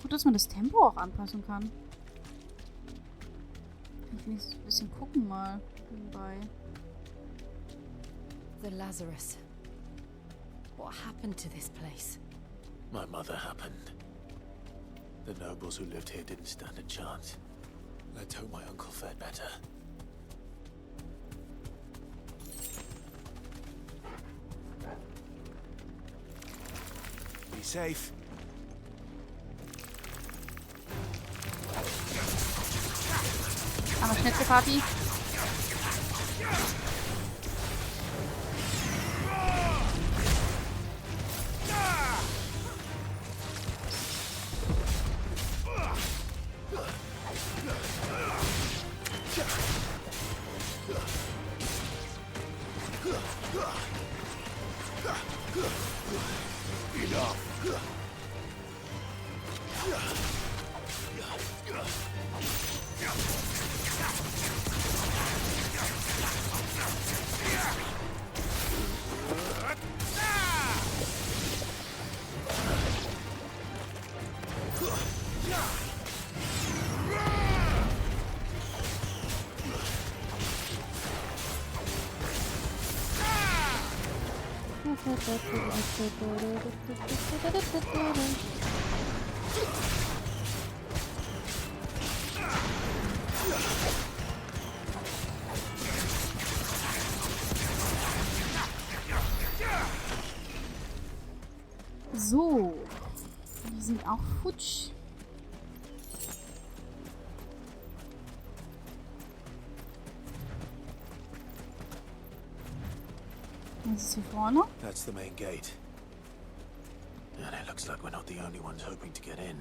Gut, dass man das Tempo auch anpassen kann. Ich will ein bisschen gucken mal nebenbei. The Lazarus. What happened to this place? My mother happened. The nobles who lived here didn't stand a chance. Let's hope my uncle fared better. Be safe. Aber Schnitzelparty. So, die sind auch futsch. Was ist hier vorne? That's the main gate. And it looks like we're not the only ones hoping to get in.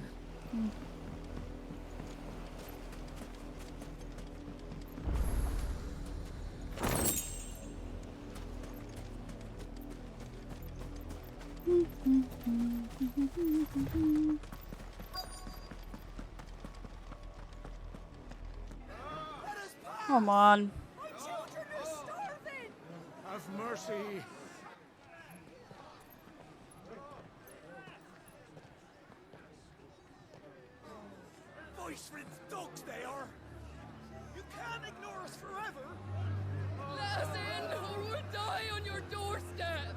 Oh Mann. Have mercy. Voice-ridden dogs they are. You can't ignore us forever. Let us in, or we'll die on your doorstep.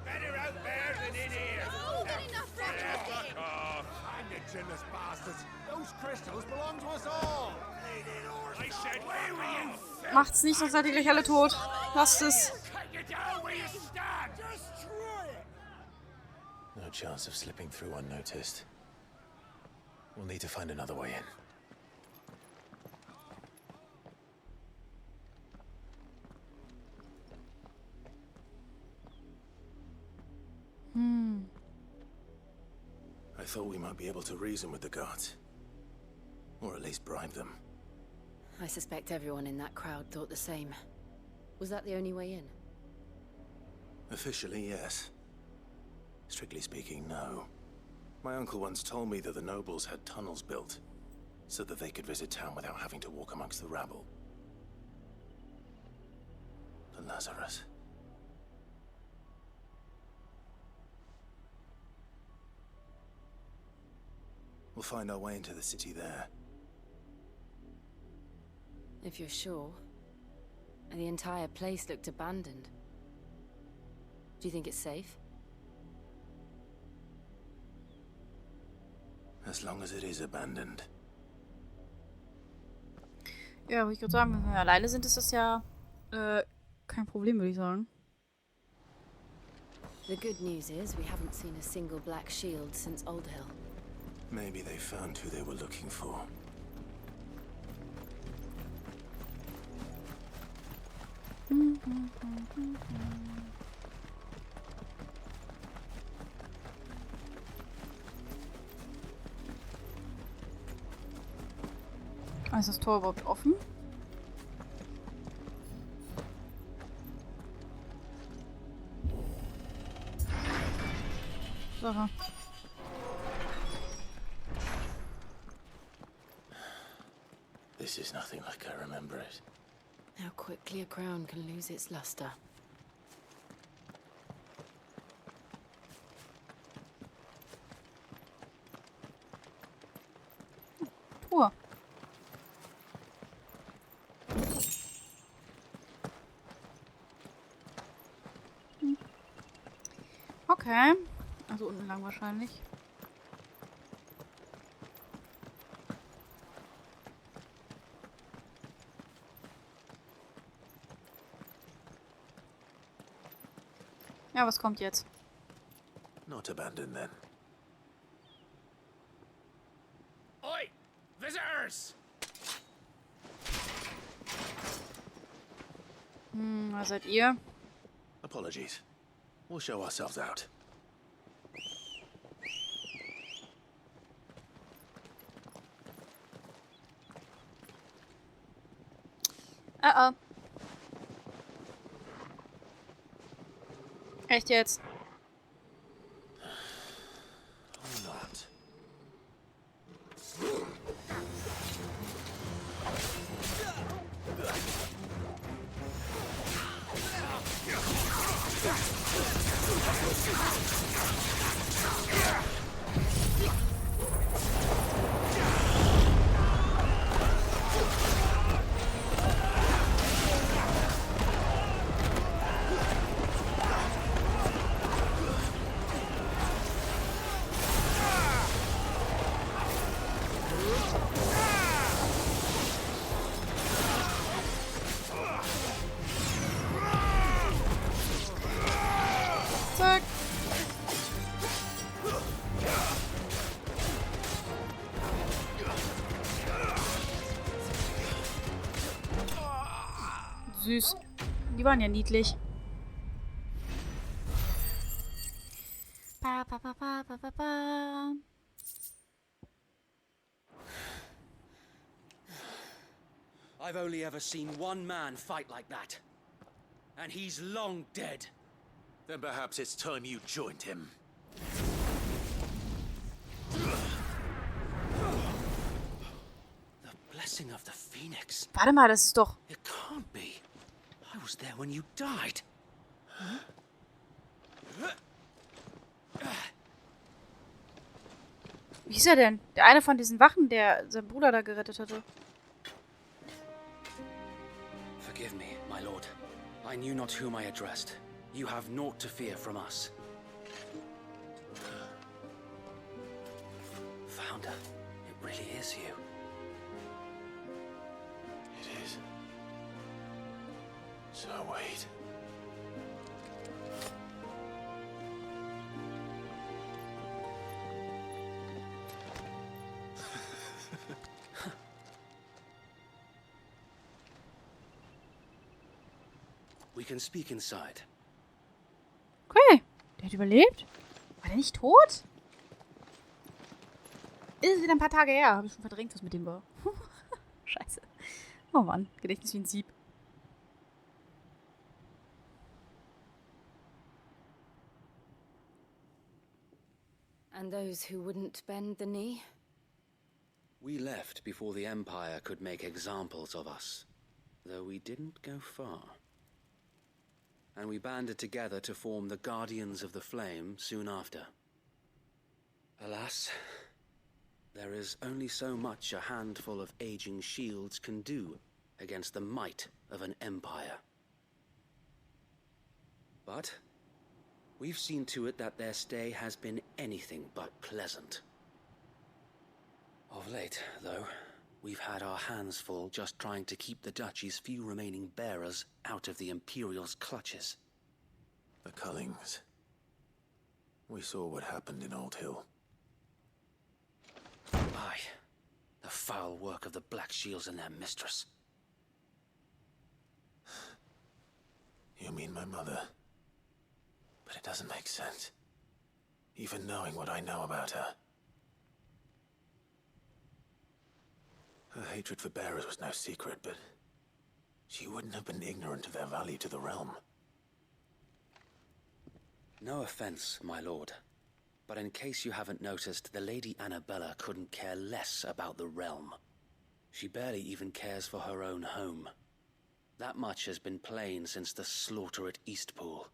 Better out there than in here. Oh, get enough from Fuck off. Hang the chinless bastards. Those crystals belong to us all. I said, where were you? Macht's nicht, sonst seid ihr gleich alle tot. Lasst es. Get down where you stand. Destroy it. No chance of slipping through unnoticed. We'll need to find another way in. I thought we might be able to reason with the guards. Or at least bribe them. I suspect everyone in that crowd thought the same. Was that the only way in? Officially, yes. Strictly speaking, no. My uncle once told me that the nobles had tunnels built, so that they could visit town without having to walk amongst the rabble. The Lazarus. We'll find our way into the city there. If you're sure. The entire place looked abandoned. Do you think it's safe? As long as it is abandoned. Ja, würde ich gerade sagen, wenn wir alleine sind, ist das ja kein Problem, würde ich sagen. The good news is we haven't seen a single black shield since Old Hill. Maybe they found who they were looking for. Ist das Tor überhaupt offen? Sache. This is nothing like I remember it. How quickly a crown can lose its luster. Okay. Also unten lang wahrscheinlich. Ja, was kommt jetzt? Not abandoned then. Oi! Visitors! Was seid ihr? Apologies. We'll show ourselves out. Oh. Echt jetzt? Or not. Zack. Süß. Die waren ja niedlich. Ba, ba, ba, ba, ba, ba, ba. I've only ever seen one man fight like that. And he's long dead. Then perhaps it's time you joined him. The blessing of the Phoenix. Warte mal, das ist doch... It can't be. I was there when you died. Wie hieß er denn? Der eine von diesen Wachen, der seinen Bruder da gerettet hatte. Forgive me, my lord. I knew not whom I addressed. You have naught to fear from us. Founder, it really is you. It is. So wait. We can speak inside. Okay. Der hat überlebt? War der nicht tot? Ist wieder ein paar Tage her. Habe ich schon verdrängt, was mit dem war. Scheiße. Oh Mann. Gedächtnis wie ein Sieb. And those who wouldn't bend the knee? We left before the Empire could make examples of us, though we didn't go far. And we banded together to form the Guardians of the Flame soon after. Alas, there is only so much a handful of aging shields can do against the might of an empire. But we've seen to it that their stay has been anything but pleasant. Of late, though, we've had our hands full just trying to keep the Duchy's few remaining bearers out of the Imperial's clutches. The Cullings. We saw what happened in Old Hill. Aye, the foul work of the Black Shields and their mistress. You mean my mother? But it doesn't make sense. Even knowing what I know about her. Her hatred for bearers was no secret, but she wouldn't have been ignorant of their value to the realm. No offense, my lord, but in case you haven't noticed, the Lady Annabella couldn't care less about the realm. She barely even cares for her own home. That much has been plain since the slaughter at Eastpool.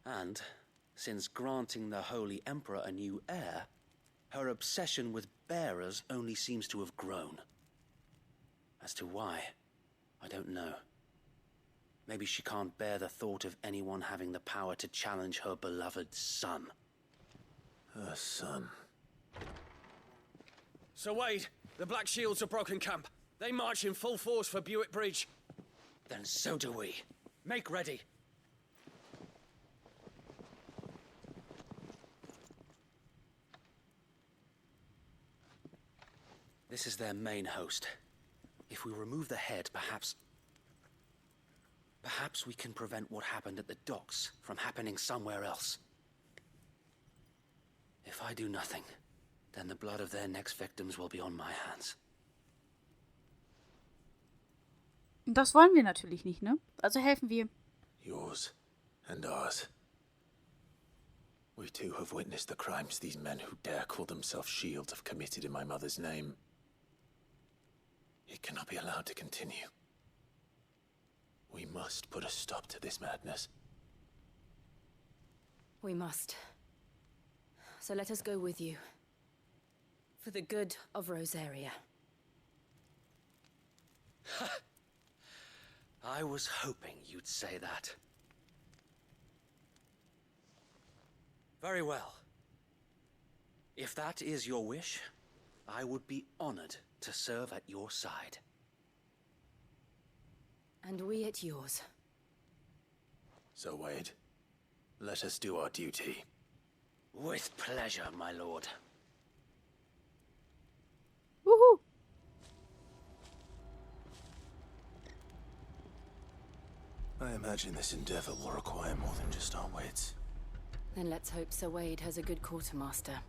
And, since granting the Holy Emperor a new heir, her obsession with bearers only seems to have grown. As to why, I don't know. Maybe she can't bear the thought of anyone having the power to challenge her beloved son. Her son. Sir Wade, the Black Shields have broken camp. They march in full force for Buick Bridge. Then so do we. Make ready. This is their main host. If we remove the head, perhaps we can prevent what happened at the docks from happening somewhere else. If I do nothing, then the blood of their next victims will be on my hands. Das wollen wir natürlich nicht, ne? Also helfen wir. Yours and ours. We too have witnessed the crimes these men who dare call themselves shields have committed in my mother's name. It cannot be allowed to continue. We must put a stop to this madness. We must. So let us go with you. For the good of Rosaria. I was hoping you'd say that. Very well. If that is your wish, I would be honored to serve at your side. And we at yours. So, Wade, let us do our duty. With pleasure, my lord. Woohoo! I imagine this endeavor will require more than just our wits. Then let's hope Sir Wade has a good quartermaster.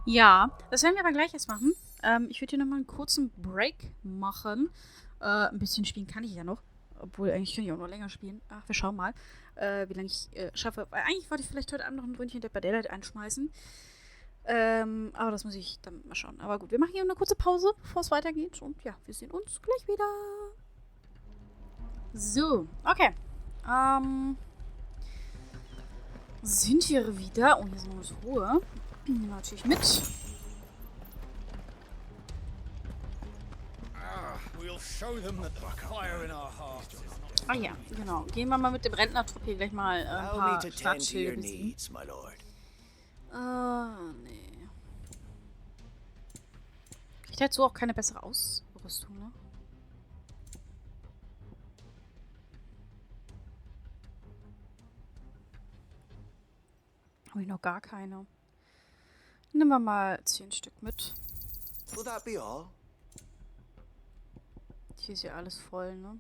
Ja, das werden wir aber gleich erst machen. Ich würde hier nochmal einen kurzen Break machen. Ein bisschen spielen kann ich ja noch. Obwohl, eigentlich kann ich auch noch länger spielen. Ach, wir schauen mal, wie lange ich schaffe. Weil eigentlich wollte ich vielleicht heute Abend noch ein Ründchen der BerryLand einschmeißen. Aber das muss ich dann mal schauen. Aber gut, wir machen hier eine kurze Pause, bevor es weitergeht. Und ja, wir sehen uns gleich wieder. So, okay. Sind wir wieder. Oh, hier ist noch was Ruhe. Nehmen wir natürlich mit. Ah ja, genau. Gehen wir mal mit dem Rentnertrupp hier gleich mal ein paar Stadtschilder besiegen. Nee. Ich hätte so auch keine bessere Ausrüstung, ne? Habe ich noch gar keine. Nehmen wir mal 10 Stück mit. Will that be all? Hier ist ja alles voll, ne?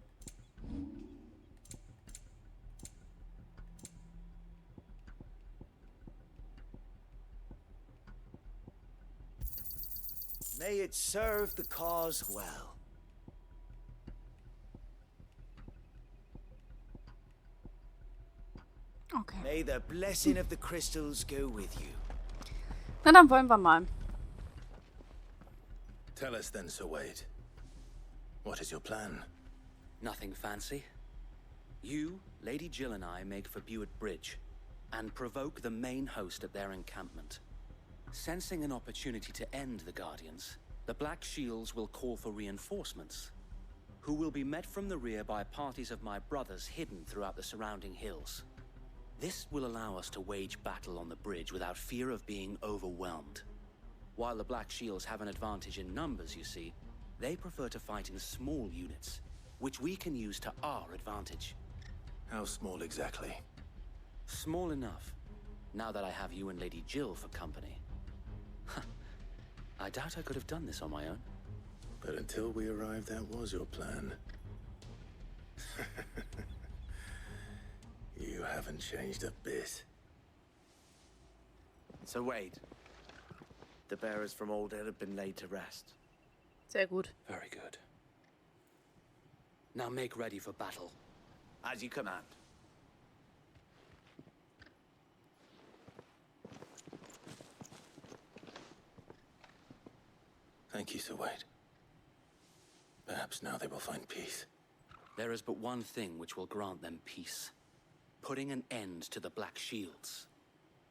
May it serve the cause well. Okay. May the blessing of the crystals go with you. Na, dann wollen wir mal. Tell us then, Sir Wade. What is your plan? Nothing fancy. You, Lady Jill and I make for Buick Bridge and provoke the main host at their encampment. Sensing an opportunity to end the Guardians, the Black Shields will call for reinforcements, who will be met from the rear by parties of my brothers hidden throughout the surrounding hills. This will allow us to wage battle on the bridge without fear of being overwhelmed. While the Black Shields have an advantage in numbers, you see, they prefer to fight in small units, which we can use to our advantage. How small exactly? Small enough, now that I have you and Lady Jill for company. I doubt I could have done this on my own. But until we arrived, that was your plan. You haven't changed a bit. So Wade, the bearers from Old Ed have been laid to rest. Sehr gut. Very good. Now make ready for battle. As you command. Thank you, Sir Wade. Perhaps now they will find peace. There is but one thing which will grant them peace. Putting an end to the Black Shields.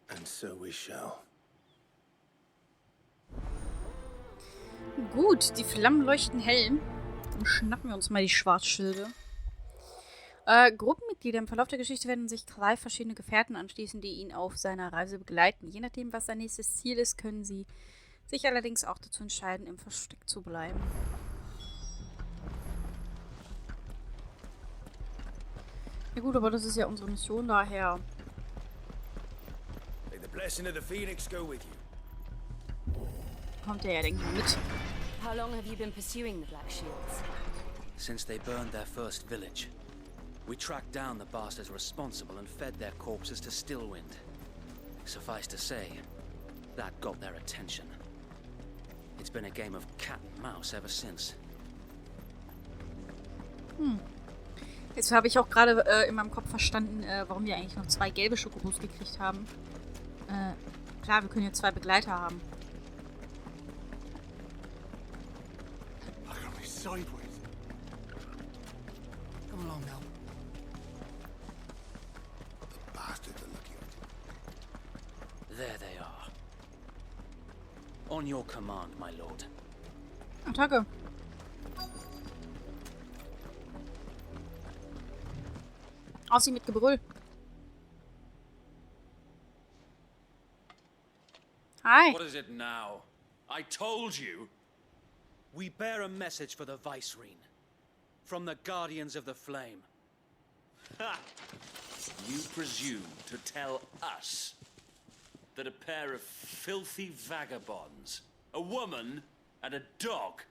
And so we shall. Gut, die Flammen leuchten hell. Dann schnappen wir uns mal die Schwarzschilde. Gruppenmitglieder im Verlauf der Geschichte werden sich 3 verschiedene Gefährten anschließen, die ihn auf seiner Reise begleiten. Je nachdem, was sein nächstes Ziel ist, können sie sich allerdings auch dazu entscheiden, im Versteck zu bleiben. Ja gut, aber das ist ja unsere Mission, daher. May the blessing of the Phoenix go with you. Kommt er ja, denke ich, mit. How long have you been pursuing the Black Shields? Since they burned their first village, we tracked down the bastards responsible and fed their corpses to Stillwind. Suffice to say, that got their attention. It's been a game of cat and mouse ever since. Jetzt habe ich auch gerade in meinem Kopf verstanden, warum wir eigentlich noch 2 gelbe Schokobos gekriegt haben. Klar, wir können jetzt 2 Begleiter haben. Look at me sideways. Come along now. The bastards are looking at you. There they are. On your command, my lord. Attacke. Aus ihm mit Gebrüll. Hi. What is it now? I told you. We bear a message for the Vicereine. From the Guardians of the Flame. Ha! You presume to tell us that a pair of filthy vagabonds, a woman and a dog,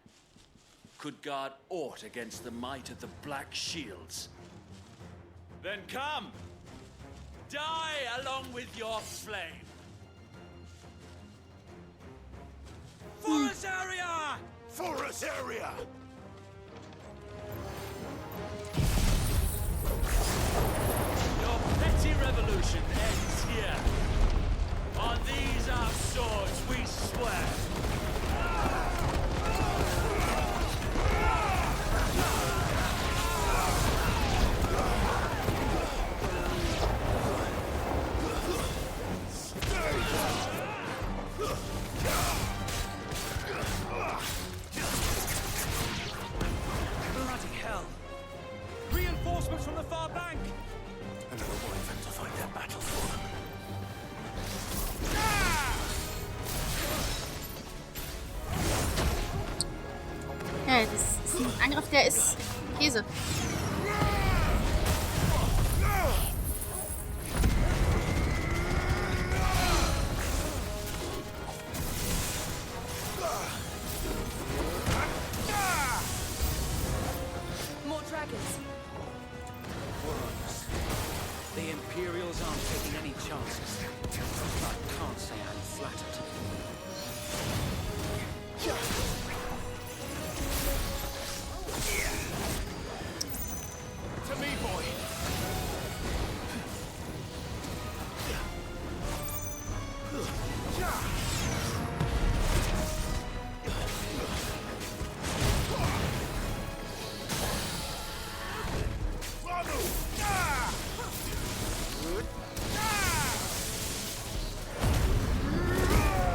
could guard aught against the might of the Black Shields? Then come! Die along with your flame! For us area! For us area! Your petty revolution ends here. On these our swords we swear. Bloody hell! Reinforcements from the far bank! Another wyvern to fight their battle for them. Ja, das ist ein Angriff, der ist Käse. More dragons. Worms. The Imperials aren't taking any chances. I can't say I'm flattered. To me, boy!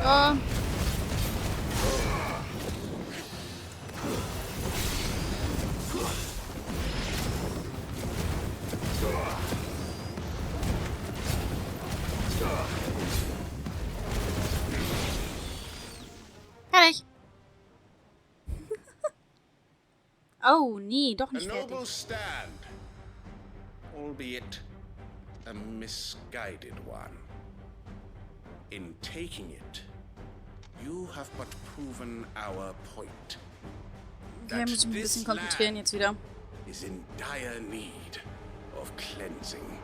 Ja. Fertig. Oh, nee, doch A nicht noble fertig. stand, albeit a misguided one. In taking it, you have but proven our point. Okay, muss ich mich ein bisschen konzentrieren jetzt wieder. Is in dire need of cleansing.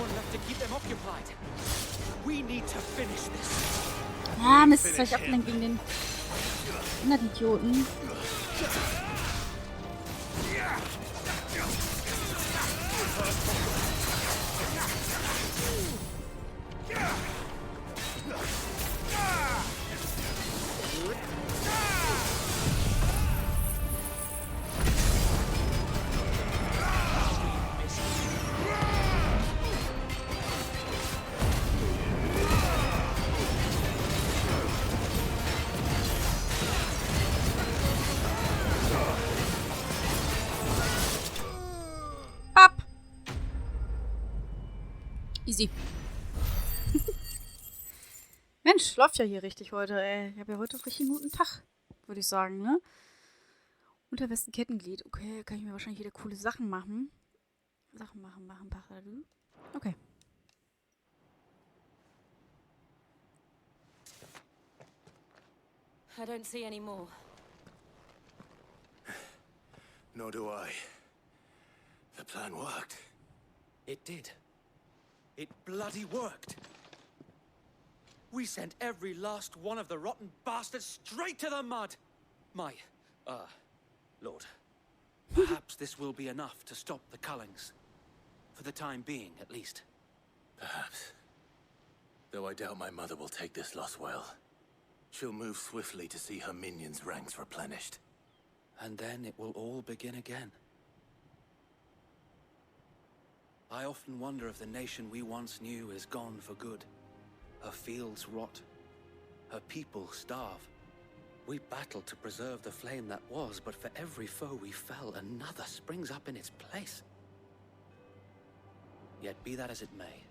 anyone left to keep them occupied. We need to finish this. Ah, Mist, soll ich ablenken gegen den anderen Idioten? Easy. Mensch, läuft ja hier richtig heute, ey. Ich habe ja heute einen richtig guten Tag, würde ich sagen, ne? Unter wessen Kettenglied. Okay, kann ich mir wahrscheinlich wieder coole Sachen machen. Machen, Pachadu. Okay. I don't see any more. Nor do I. The plan worked. It did. It bloody worked. We sent every last one of the rotten bastards straight to the mud. My, Lord. Perhaps this will be enough to stop the Cullings. For the time being, at least. Perhaps. Though I doubt my mother will take this loss well. She'll move swiftly to see her minions' ranks replenished. And then it will all begin again. I often wonder if the nation we once knew is gone for good. Her fields rot. Her people starve. We battled to preserve the flame that was, but for every foe we fell, another springs up in its place. Yet be that as it may,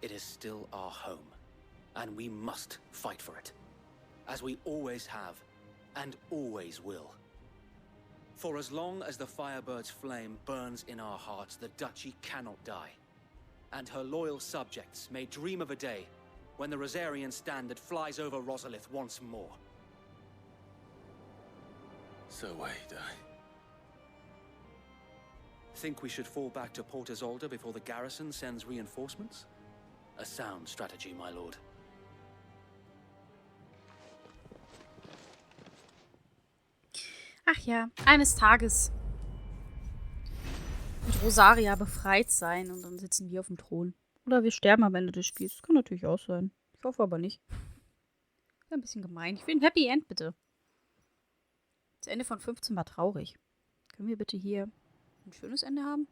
it is still our home, and we must fight for it, as we always have, and always will. For as long as the Firebird's flame burns in our hearts, the Duchy cannot die. And her loyal subjects may dream of a day when the Rosarian standard flies over Rosalith once more. So wait, Think we should fall back to Port Isolde before the garrison sends reinforcements? A sound strategy, my lord. Ach ja, eines Tages wird Rosaria befreit sein und dann sitzen wir auf dem Thron. Oder wir sterben am Ende des Spiels. Das kann natürlich auch sein. Ich hoffe aber nicht. Ist ein bisschen gemein. Ich will ein Happy End, bitte. Das Ende von 15 war traurig. Können wir bitte hier ein schönes Ende haben?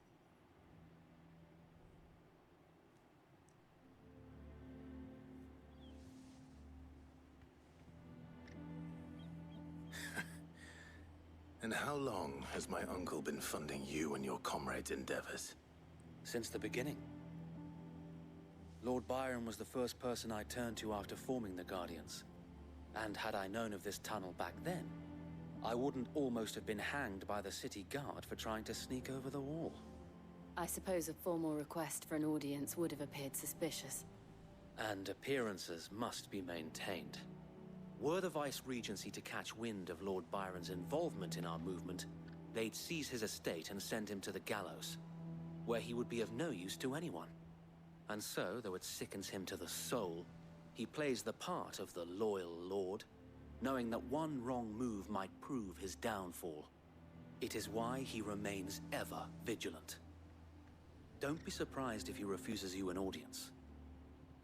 And how long has my uncle been funding you and your comrades' endeavors? Since the beginning. Lord Byron was the first person I turned to after forming the Guardians. And had I known of this tunnel back then, I wouldn't almost have been hanged by the city guard for trying to sneak over the wall. I suppose a formal request for an audience would have appeared suspicious. And appearances must be maintained. Were the Vice-Regency to catch wind of Lord Byron's involvement in our movement, they'd seize his estate and send him to the gallows, where he would be of no use to anyone. And so, though it sickens him to the soul, he plays the part of the loyal lord, knowing that one wrong move might prove his downfall. It is why he remains ever vigilant. Don't be surprised if he refuses you an audience,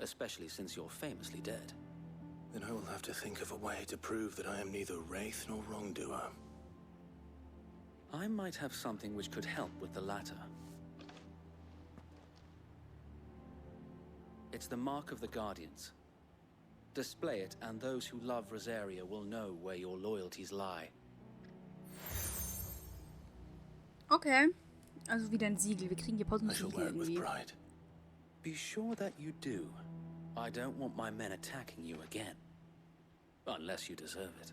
especially since you're famously dead. Then I will have to think of a way to prove that I am neither wraith nor wrongdoer. I might have something which could help with the latter. It's the mark of the Guardians. Display it, and those who love Rosaria will know where your loyalties lie. Okay. Also wieder ein Siegel. Wir kriegen hier I shall Siegel wear it with irgendwie. pride. Be sure that you do. I don't want my men attacking you again. Unless you deserve it.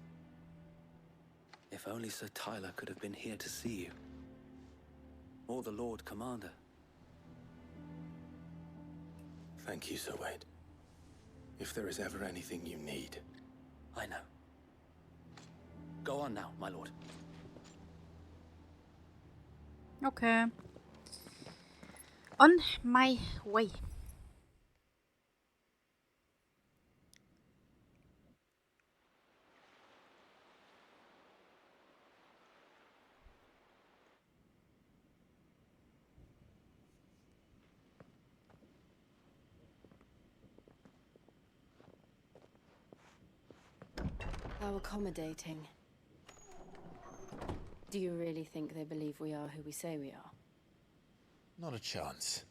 If only Sir Tyler could have been here to see you. Or the Lord Commander. Thank you, Sir Wade. If there is ever anything you need. I know. Go on now, my lord. Okay. On my way. How accommodating. Do you really think they believe we are who we say we are? Not a chance.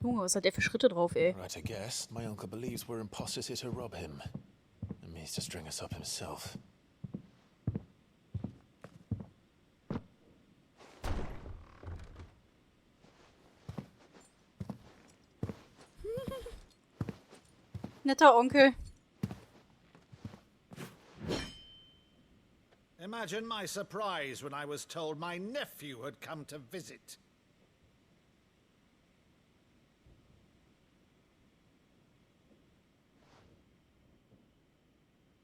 Junge, was hat der für Schritte drauf, ey? Right, I guess. My uncle believes we're imposters here to rob him. And means to string us up himself. Netter Onkel. Imagine my surprise when I was told my nephew had come to visit.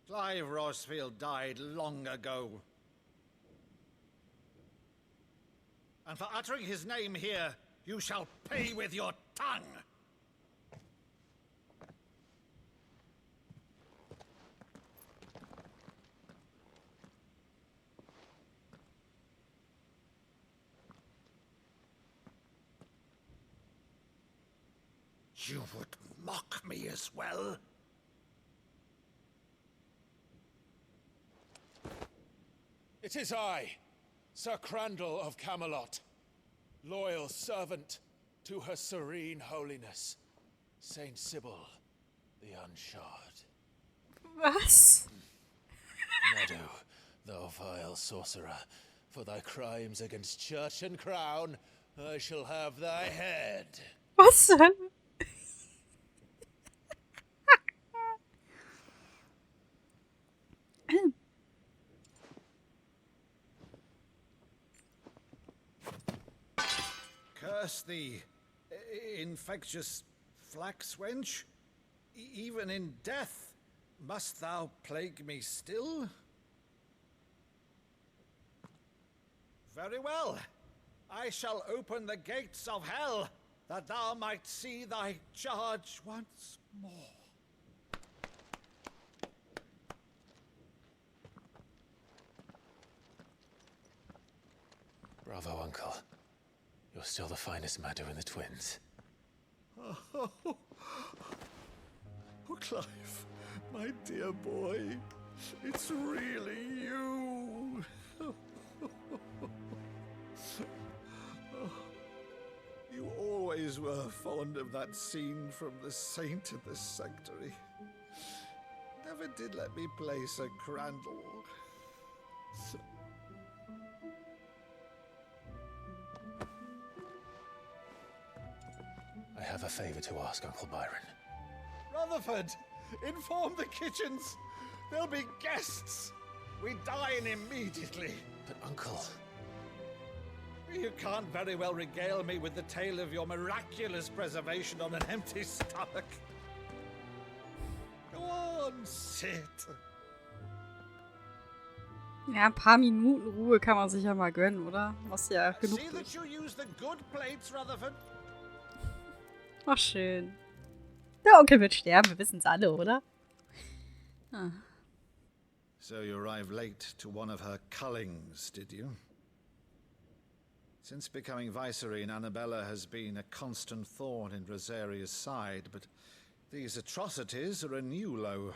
Clive Rosfield died long ago. And for uttering his name here, you shall pay with your tongue! You would mock me as well? It is I, Sir Crandall of Camelot, loyal servant to her serene holiness, Saint Sybil the Unshod. Was? Meadow, thou vile sorcerer, for thy crimes against church and crown, I shall have thy head. Was denn? Curse thee, infectious flax wench. Even in death, must thou plague me still? Very well. I shall open the gates of hell, that thou might see thy charge once more. Bravo, Uncle. You're still the finest Meadow in the twins. Oh, Clive, my dear boy, it's really you. You always were fond of that scene from The Saint of the Sanctuary. Never did let me play Sir Crandall. I have a favor to ask, Uncle Byron. Rutherford, inform the kitchens. There'll be guests. We dine immediately. But, Uncle... You can't very well regale me with the tale of your miraculous preservation on an empty stomach. Go on, sit. Ja, ein paar Minuten Ruhe kann man sich ja mal gönnen, oder? Was ja genug See that you use the good plates, Rutherford. Ach, schön. Der Onkel wird sterben, wir wissen's alle, oder? Ah. So you arrived late to one of her cullings, did you? Since becoming Vicereine, Annabella has been a constant thorn in Rosaria's side, but these atrocities are a new low.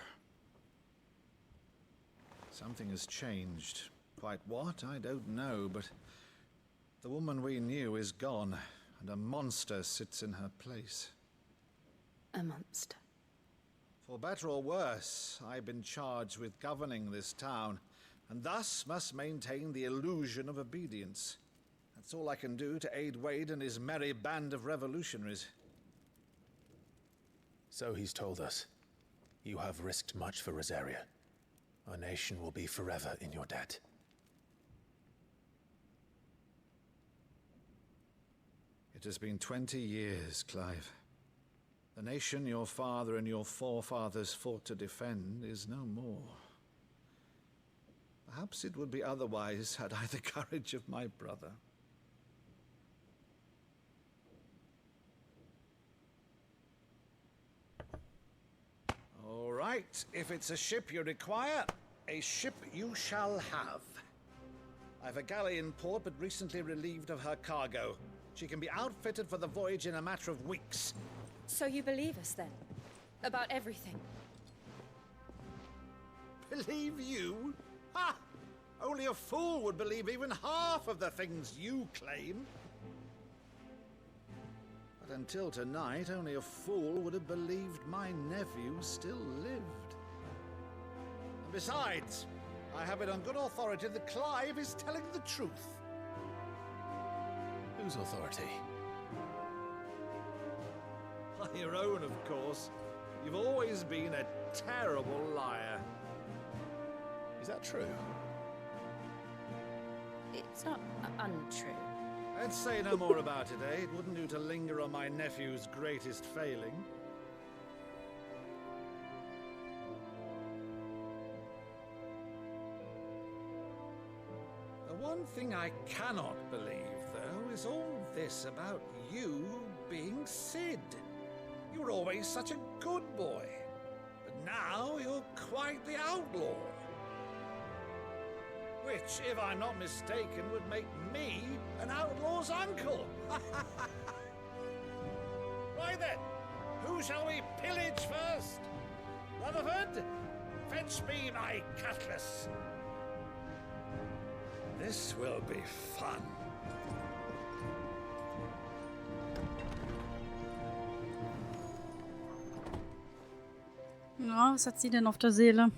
Something has changed. Quite what, I don't know, but the woman we knew is gone, and a monster sits in her place. A monster. For better or worse, I've been charged with governing this town, and thus must maintain the illusion of obedience. That's all I can do to aid Wade and his merry band of revolutionaries. So he's told us. You have risked much for Rosaria. Our nation will be forever in your debt. It has been 20 years, Clive. The nation your father and your forefathers fought to defend is no more. Perhaps it would be otherwise had I the courage of my brother. All right, if it's a ship you require, a ship you shall have. I've a galley in port, but recently relieved of her cargo. She can be outfitted for the voyage in a matter of weeks. So you believe us then? About everything? Believe you? Ha! Only a fool would believe even half of the things you claim. But until tonight, only a fool would have believed my nephew still lived. And besides, I have it on good authority that Clive is telling the truth. Whose authority? By your own, of course. You've always been a terrible liar. Is that true? It's not untrue. Let's say no more about it, eh? It wouldn't do to linger on my nephew's greatest failing. The one thing I cannot believe, though, is all this about you being Sid. You were always such a good boy, but now you're quite the outlaw. Which, if I'm not mistaken, would make me an outlaw's uncle. Right then, who shall we pillage first? Rutherford, fetch me my cutlass. This will be fun. Ja, was hat sie denn auf der Seele?